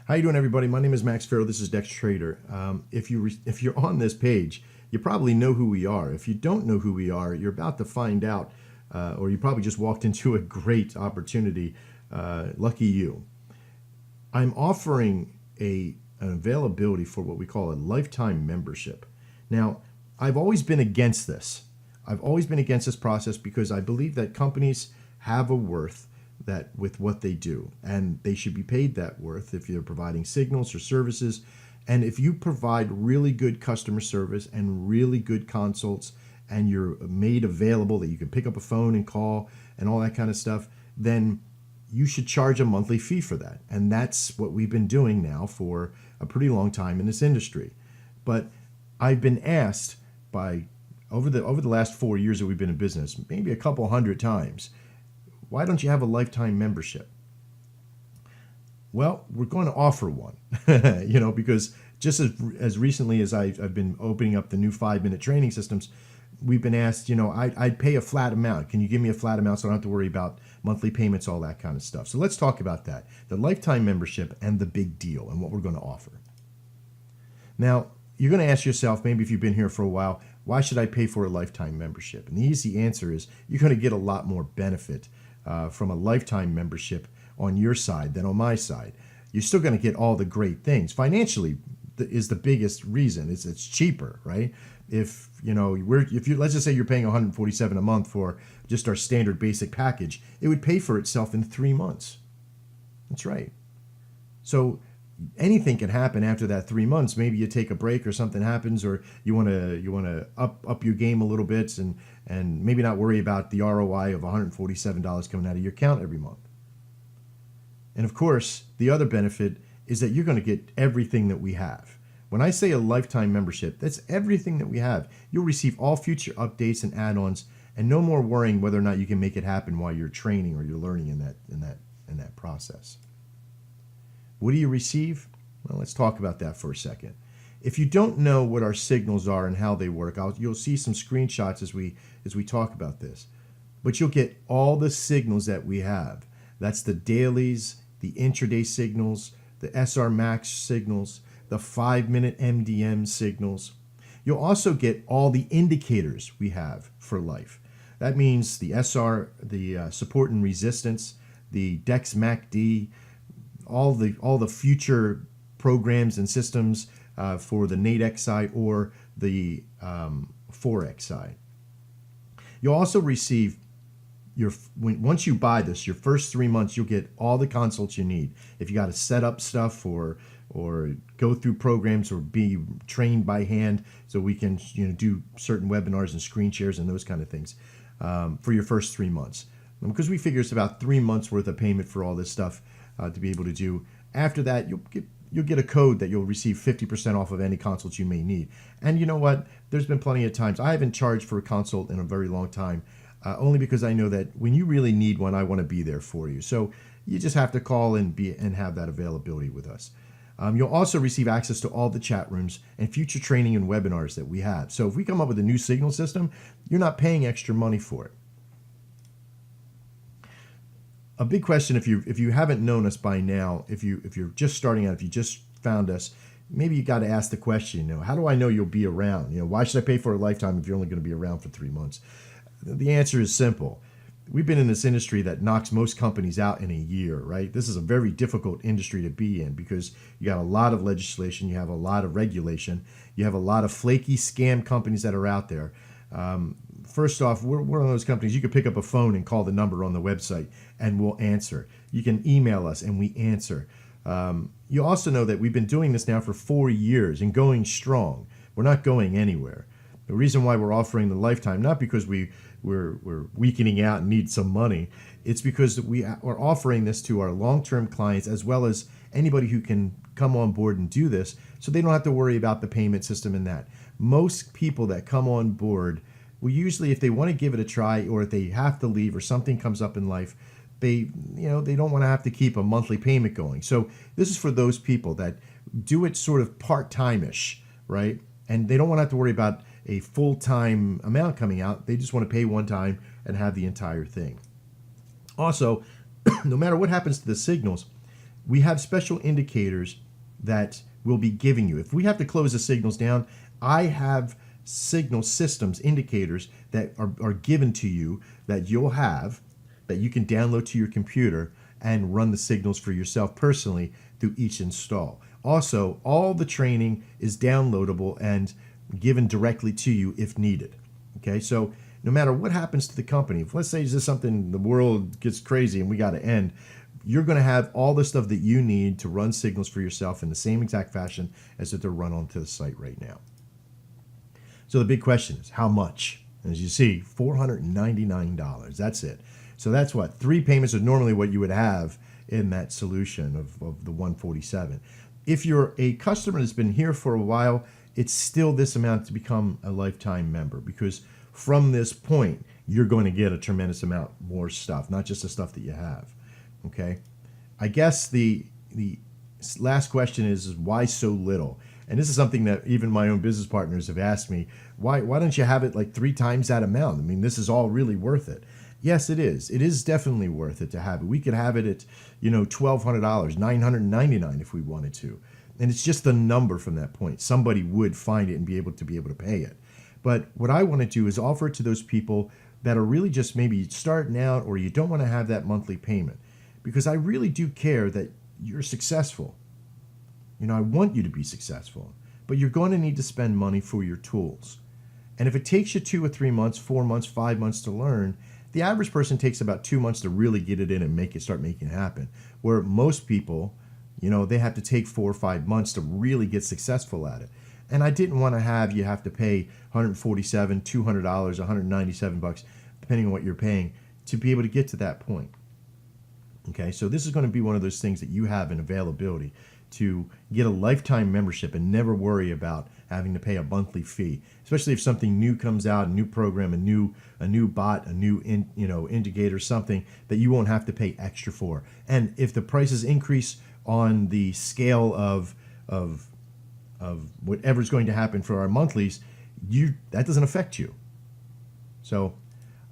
How you doing, everybody? My name is Max Farrell. This is Dex Trader. If you're on this page, you probably know who we are. If you don't know who we are, you're about to find out, or you probably just walked into a great opportunity. Lucky you. I'm offering an availability for what we call a lifetime membership. Now, I've always been against this. I've always been against this process because I believe that companies have a worth that with what they do, and they should be paid that worth if you're providing signals or services. And if you provide really good customer service and really good consults, and you're made available that you can pick up a phone and call and all that kind of stuff, then you should charge a monthly fee for that. And that's what we've been doing now for a pretty long time in this industry. But I've been asked by over the last 4 years that we've been in business, maybe a couple hundred times, why don't you have a lifetime membership? Well, we're going to offer one, because just as recently as I've been opening up the new 5-minute training systems, we've been asked, I'd pay a flat amount. Can you give me a flat amount so I don't have to worry about monthly payments, all that kind of stuff? So let's talk about that, the lifetime membership and the big deal and what we're going to offer. Now, you're going to ask yourself, maybe if you've been here for a while, why should I pay for a lifetime membership? And the easy answer is you're going to get a lot more benefit from a lifetime membership on your side than on my side. You're still going to get all the great things. Financially is the biggest reason. It's cheaper, right? If let's just say you're paying $147 a month for just our standard basic package, it would pay for itself in 3 months. That's right. So anything can happen after that 3 months. Maybe you take a break or something happens, or you want to up your game a little bit and maybe not worry about the ROI of $147 coming out of your account every month. And of course, the other benefit is that you're going to get everything that we have. When I say a lifetime membership, that's everything that we have. You'll receive all future updates and add-ons, and no more worrying whether or not you can make it happen while you're training or you're learning in that process. What do you receive? Well, let's talk about that for a second. If you don't know what our signals are and how they work, you'll see some screenshots as we talk about this. But you'll get all the signals that we have. That's the dailies, the intraday signals, the SR Max signals, the 5-minute MDM signals. You'll also get all the indicators we have for life. That means the SR, the support and resistance, the Dex MACD, all the future programs and systems for the Nadex side or the Forex side. You'll also receive once you buy this, your first 3 months, you'll get all the consults you need. If you got to set up stuff or go through programs or be trained by hand, so we can do certain webinars and screen shares and those kind of things for your first 3 months. Because we figure it's about 3 months worth of payment for all this stuff to be able to do. After that, you'll get a code that you'll receive 50% off of any consults you may need. And you know what? There's been plenty of times I haven't charged for a consult in a very long time, only because I know that when you really need one, I want to be there for you. So you just have to call and have that availability with us. You'll also receive access to all the chat rooms and future training and webinars that we have. So if we come up with a new signal system, you're not paying extra money for it. A big question, if you haven't known us by now, if you're just starting out, if you just found us, maybe you got to ask the question, how do I know you'll be around? Why should I pay for a lifetime if you're only going to be around for 3 months? The answer is simple. We've been in this industry that knocks most companies out in a year, right? This is a very difficult industry to be in because you got a lot of legislation, you have a lot of regulation, you have a lot of flaky scam companies that are out there. First off, we're one of those companies, you can pick up a phone and call the number on the website and we'll answer. You can email us and we answer. You also know that we've been doing this now for 4 years and going strong. We're not going anywhere. The reason why we're offering the lifetime, not because we're weakening out and need some money, it's because we are offering this to our long-term clients as well as anybody who can come on board and do this, so they don't have to worry about the payment system and that. Most people that come on board will usually, if they want to give it a try or if they have to leave or something comes up in life, they don't want to have to keep a monthly payment going. So this is for those people that do it sort of part-time-ish, right? And they don't want to have to worry about a full-time amount coming out. They just want to pay one time and have the entire thing. Also, no matter what happens to the signals, we have special indicators that we'll be giving you. If we have to close the signals down, I have signal systems indicators that are given to you that you'll have, that you can download to your computer and run the signals for yourself personally through each install. Also, all the training is downloadable and given directly to you if needed. Okay, so no matter what happens to the company, if let's say this is something, the world gets crazy and we got to end, you're going to have all the stuff that you need to run signals for yourself in the same exact fashion as that they're run onto the site right now. So the big question is, how much? As you see, $499. That's it. So that's what? 3 payments is normally what you would have in that solution of the 147. If you're a customer that's been here for a while, it's still this amount to become a lifetime member, because from this point, you're going to get a tremendous amount more stuff, not just the stuff that you have. Okay? I guess the last question is why so little? And this is something that even my own business partners have asked me, why don't you have it like 3 times that amount? I mean, this is all really worth it. Yes, it is. It is definitely worth it to have it. We could have it at, $1,200, $999 if we wanted to. And it's just the number from that point. Somebody would find it and be able to pay it. But what I want to do is offer it to those people that are really just maybe starting out, or you don't want to have that monthly payment. Because I really do care that you're successful. I want you to be successful. But you're going to need to spend money for your tools. And if it takes you 2 or 3 months, 4 months, 5 months to learn, the average person takes about 2 months to really get it in and start making it happen. Where most people, they have to take 4 or 5 months to really get successful at it. And I didn't want to have you have to pay $147, $200, $197, depending on what you're paying, to be able to get to that point. Okay, so this is going to be one of those things that you have in availability to get a lifetime membership and never worry about having to pay a monthly fee, especially if something new comes out, a new program, a new bot, a new indicator, something that you won't have to pay extra for. And if the prices increase on the scale of whatever's going to happen for our monthlies, that doesn't affect you. So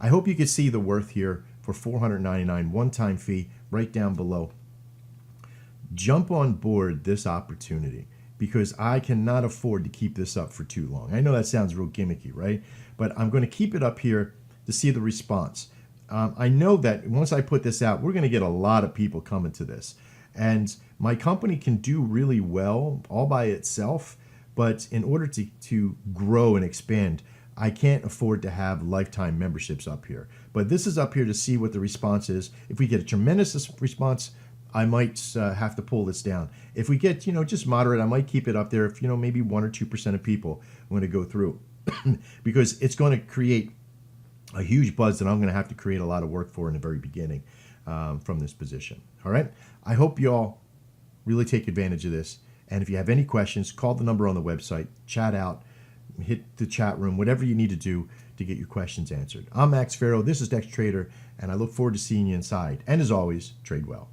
I hope you could see the worth here for $499 one-time fee right down below. Jump on board this opportunity, because I cannot afford to keep this up for too long. I know that sounds real gimmicky, right? But I'm going to keep it up here to see the response. I know that once I put this out, we're going to get a lot of people coming to this. And my company can do really well all by itself, but in order to grow and expand, I can't afford to have lifetime memberships up here. But this is up here to see what the response is. If we get a tremendous response, I might have to pull this down. If we get, just moderate, I might keep it up there if, maybe 1 or 2% of people want to go through. Because it's going to create a huge buzz that I'm going to have to create a lot of work for in the very beginning from this position. All right? I hope you all really take advantage of this. And if you have any questions, call the number on the website, chat out, hit the chat room, whatever you need to do to get your questions answered. I'm Max Farrow. This is Dex Trader, and I look forward to seeing you inside. And as always, trade well.